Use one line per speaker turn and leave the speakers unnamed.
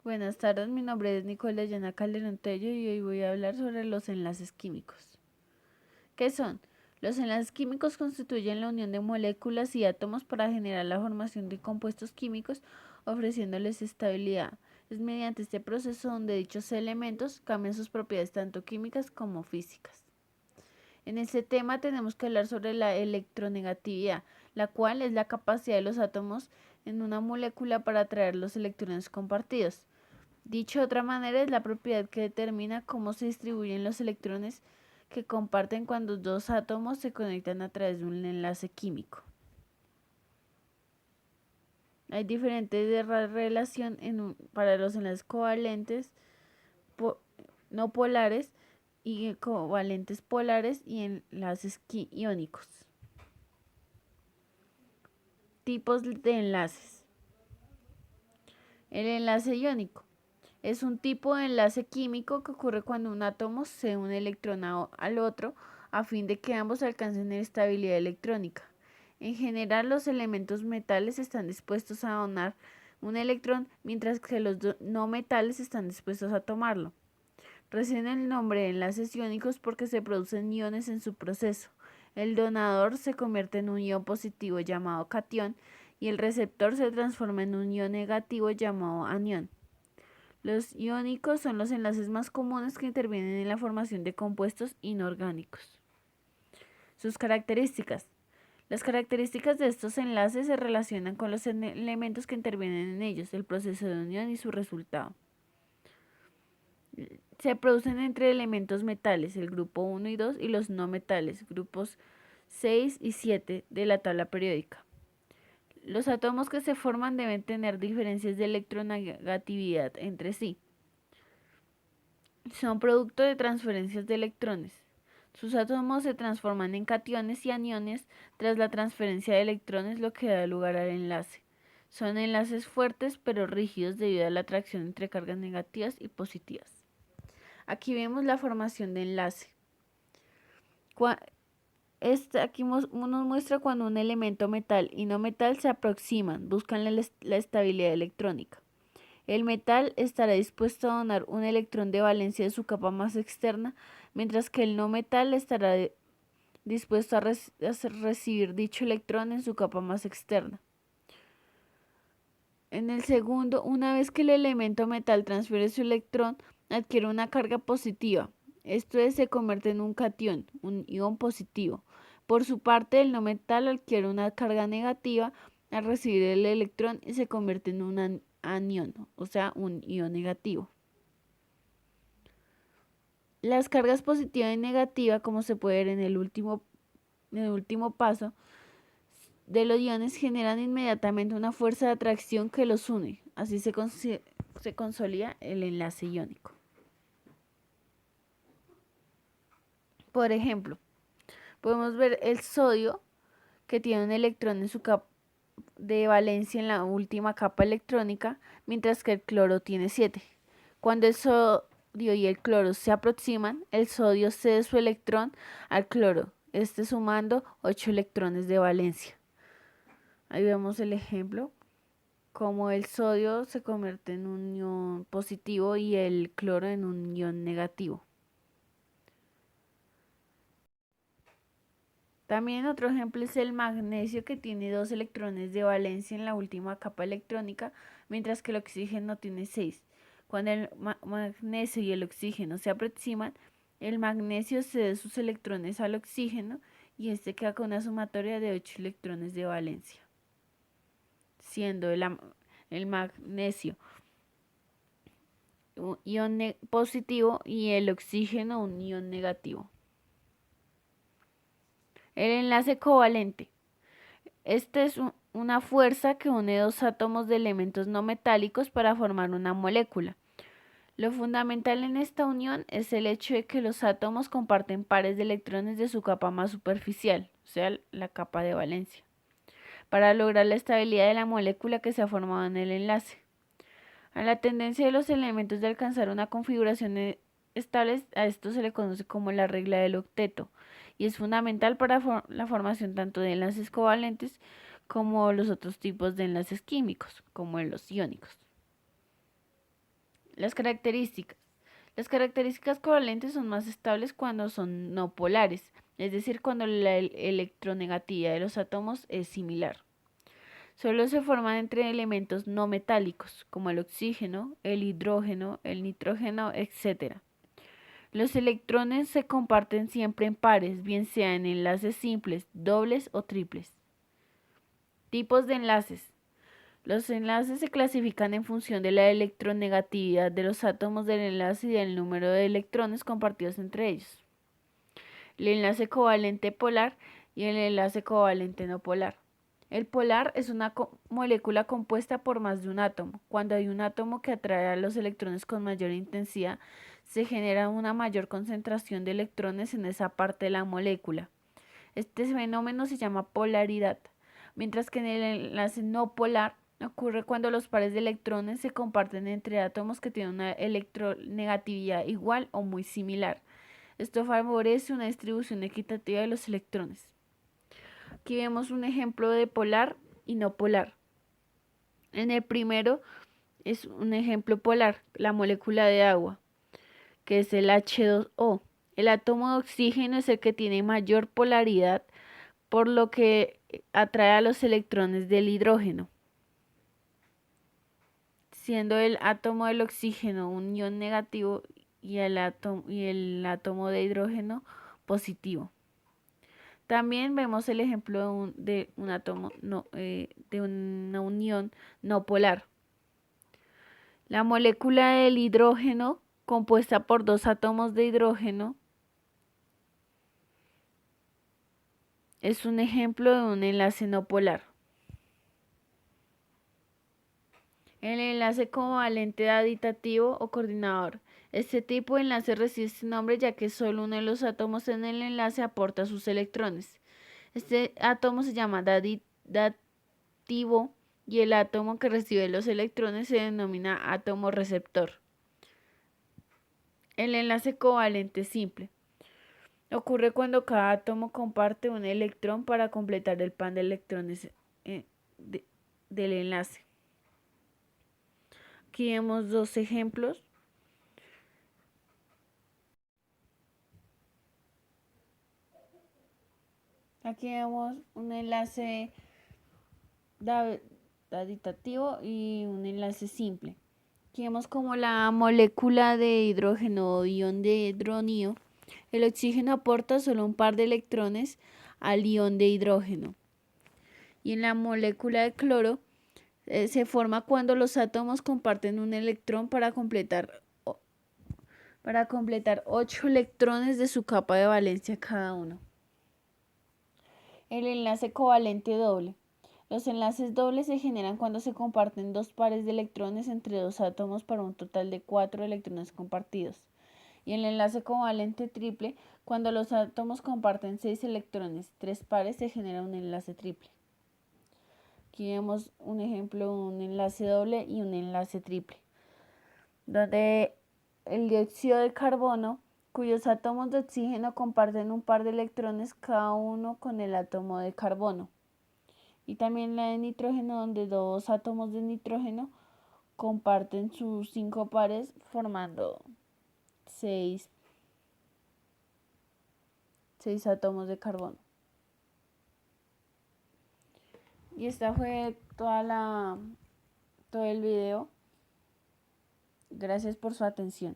Buenas tardes, mi nombre es Nicole Llana Calderón Tello y hoy voy a hablar sobre los enlaces químicos. ¿Qué son? Los enlaces químicos constituyen la unión de moléculas y átomos para generar la formación de compuestos químicos, ofreciéndoles estabilidad. Es mediante este proceso donde dichos elementos cambian sus propiedades tanto químicas como físicas. En este tema tenemos que hablar sobre la electronegatividad, la cual es la capacidad de los átomos en una molécula para atraer los electrones compartidos. Dicho de otra manera, es la propiedad que determina cómo se distribuyen los electrones que comparten cuando dos átomos se conectan a través de un enlace químico. Hay diferentes relaciones para los enlaces covalentes, no polares y covalentes polares y enlaces iónicos. Tipos de enlaces. El enlace iónico es un tipo de enlace químico que ocurre cuando un átomo se une electrón al otro a fin de que ambos alcancen estabilidad electrónica. En general, los elementos metales están dispuestos a donar un electrón, mientras que los no metales están dispuestos a tomarlo. Reciben el nombre de enlaces iónicos porque se producen iones en su proceso. El donador se convierte en un ion positivo llamado catión y el receptor se transforma en un ion negativo llamado anión. Los iónicos son los enlaces más comunes que intervienen en la formación de compuestos inorgánicos. Sus características. Las características de estos enlaces se relacionan con los elementos que intervienen en ellos, el proceso de unión y su resultado. Se producen entre elementos metales, el grupo 1 y 2, y los no metales, grupos 6 y 7 de la tabla periódica. Los átomos que se forman deben tener diferencias de electronegatividad entre sí. Son producto de transferencias de electrones. Sus átomos se transforman en cationes y aniones tras la transferencia de electrones, lo que da lugar al enlace. Son enlaces fuertes pero rígidos debido a la atracción entre cargas negativas y positivas. Aquí vemos la formación de enlace. Aquí nos muestra cuando un elemento metal y no metal se aproximan, buscan la estabilidad electrónica. El metal estará dispuesto a donar un electrón de valencia de su capa más externa, mientras que el no metal estará dispuesto a recibir dicho electrón en su capa más externa. En el segundo, una vez que el elemento metal transfiere su electrón, adquiere una carga positiva. Esto es, se convierte en un catión, un ion positivo. Por su parte, el no metal adquiere una carga negativa al recibir el electrón y se convierte en un anión, o sea, un ion negativo. Las cargas positiva y negativa, como se puede ver en el último paso de los iones, generan inmediatamente una fuerza de atracción que los une. Así se consolida el enlace iónico. Por ejemplo, podemos ver el sodio que tiene un electrón en su capa de valencia en la última capa electrónica, mientras que el cloro tiene 7. Cuando el sodio y el cloro se aproximan, el sodio cede su electrón al cloro, sumando 8 electrones de valencia. Ahí vemos el ejemplo, como el sodio se convierte en un ion positivo y el cloro en un ion negativo. También otro ejemplo es el magnesio, que tiene 2 electrones de valencia en la última capa electrónica, mientras que el oxígeno tiene 6. Cuando el magnesio y el oxígeno se aproximan, el magnesio cede sus electrones al oxígeno y este queda con una sumatoria de 8 electrones de valencia, siendo el magnesio un ion positivo y el oxígeno un ion negativo. El enlace covalente. Este es una fuerza que une dos átomos de elementos no metálicos para formar una molécula. Lo fundamental en esta unión es el hecho de que los átomos comparten pares de electrones de su capa más superficial, o sea, la capa de valencia, para lograr la estabilidad de la molécula que se ha formado en el enlace. A la tendencia de los elementos de alcanzar una configuración estable, a esto se le conoce como la regla del octeto, y es fundamental para la formación tanto de enlaces covalentes como los otros tipos de enlaces químicos, como los iónicos. Las características. Las características covalentes son más estables cuando son no polares, es decir, cuando la electronegatividad de los átomos es similar. Solo se forman entre elementos no metálicos, como el oxígeno, el hidrógeno, el nitrógeno, etc. Los electrones se comparten siempre en pares, bien sea en enlaces simples, dobles o triples. Tipos de enlaces. Los enlaces se clasifican en función de la electronegatividad de los átomos del enlace y del número de electrones compartidos entre ellos. El enlace covalente polar y el enlace covalente no polar. El polar es una molécula compuesta por más de un átomo. Cuando hay un átomo que atrae a los electrones con mayor intensidad, se genera una mayor concentración de electrones en esa parte de la molécula. Este fenómeno se llama polaridad, mientras que en el enlace no polar ocurre cuando los pares de electrones se comparten entre átomos que tienen una electronegatividad igual o muy similar. Esto favorece una distribución equitativa de los electrones. Aquí vemos un ejemplo de polar y no polar. En el primero es un ejemplo polar, la molécula de agua, que es el H2O. El átomo de oxígeno es el que tiene mayor polaridad, por lo que atrae a los electrones del hidrógeno, siendo el átomo del oxígeno un ion negativo y el átomo de hidrógeno positivo. También vemos el ejemplo de un átomo de una unión no polar. La molécula del hidrógeno, compuesta por dos átomos de hidrógeno, es un ejemplo de un enlace no polar. El enlace covalente aditativo o coordinador. Este tipo de enlace recibe este nombre ya que solo uno de los átomos en el enlace aporta sus electrones. Este átomo se llama dativo y el átomo que recibe los electrones se denomina átomo receptor. El enlace covalente simple. Ocurre cuando cada átomo comparte un electrón para completar el pan de electrones del enlace. Aquí vemos dos ejemplos. Aquí vemos un enlace aditativo y un enlace simple. Aquí vemos como la molécula de hidrógeno o ion de hidronio. El oxígeno aporta solo un par de electrones al ion de hidrógeno. Y en la molécula de cloro se forma cuando los átomos comparten un electrón para completar 8 electrones de su capa de valencia cada uno. El enlace covalente doble. Los enlaces dobles se generan cuando se comparten dos pares de electrones entre dos átomos para un total de 4 electrones compartidos. Y el enlace covalente triple, cuando los átomos comparten 6 electrones, 3 pares, se genera un enlace triple. Aquí vemos un ejemplo, un enlace doble y un enlace triple, donde el dióxido de carbono, cuyos átomos de oxígeno comparten un par de electrones cada uno con el átomo de carbono. Y también la de nitrógeno, donde dos átomos de nitrógeno comparten sus 5 pares formando 6 átomos de carbono. Y esta fue todo el video. Gracias por su atención.